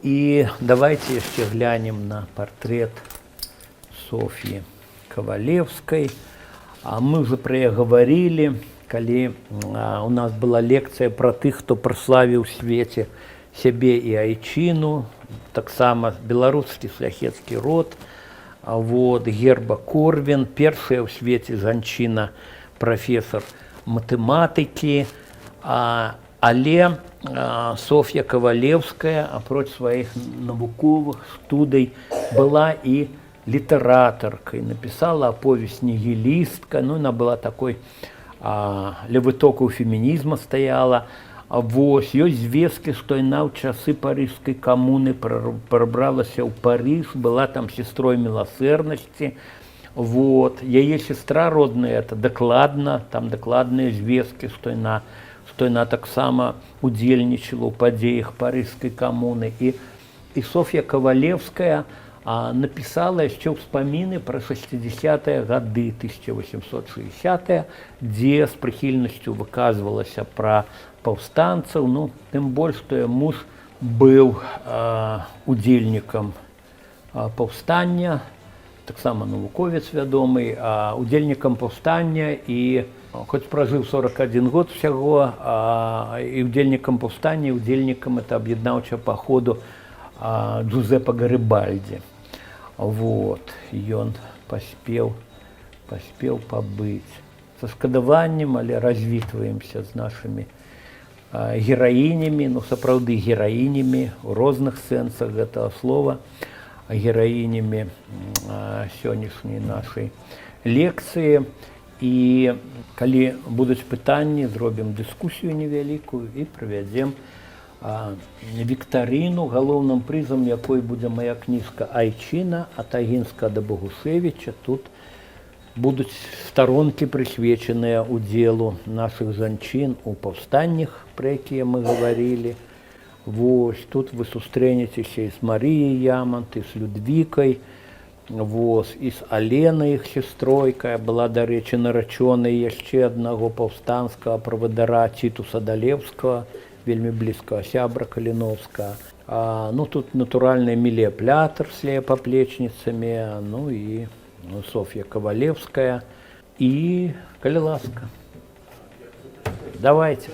И давайте еще глянем на портрет Софьи Ковалевской. Мы уже про яе говорили, калі у нас была лекция про тых, хто праславіў у свеце сябе і айчыну, таксама беларускі шляхецкі род, Герба Корвін, першая ў свеце жанчына прафесор матэматыкі, але Софья Ковалевская, апроч сваіх навуковых студый, была і літаратаркай, написала аповесць «Нігілістка», она была такой ля вытокаў фемінізма стаяла. Ёсць звесткі, што яна ў часы парыжскай камуны прабралася ў Парыж, была там сестрой міласэрнасці. Яе сестра родная, это дакладна, там дакладныя звесткі, што яна таксама удзельнічала ў падзеях парыжскай камуны. І Софья Ковалевская написала яшчэ ўспаміны пра 60-е гады, 1860-е, дзе з прыхільнасцю выказвалася пра паўстанцаў, тым больш, што яе муж быў удзельнікам паўстання, таксама навуковец вядомы, удзельнікам паўстання, і хоць пражыў 41 год усяго, і удзельнікам паўстання, і удзельнікам аб'яднаўчага паходу Джузеппе Гарибальди. Ён паспеў пабыць. Са шкадаваннем, але развітваемся з нашымі гераінямі, сапраўды гераінямі у розных сэнсах гэтага слова, гераінямі сённяшняй нашай лекцыі. І калі будуць пытанні, зробім дыскусію невялікую і правядзем віктарыну, галоўным прызам якой будзе моя кніжка «Айчына» ад Агінска да Богушевіча. Тут будуць старонкі прысвечаныя удзелу нашых жанчын у паўстаннях, пра якія мы гаварылі. Тут вы сустрэнецеся і з Марыяй Ямант, і з Людвікай, і з Аленай, іх сестрой, якая была, дарэчы, нарачонай яшчэ аднаго паўстанцкага правадыра Цітуса Далевскага, вельмі блізкага сябра Каліновскага. Тут натуральная Эмілія Плятар з яе паплечніцамі, і Софья Ковалевская. І, калі ласка, давайте.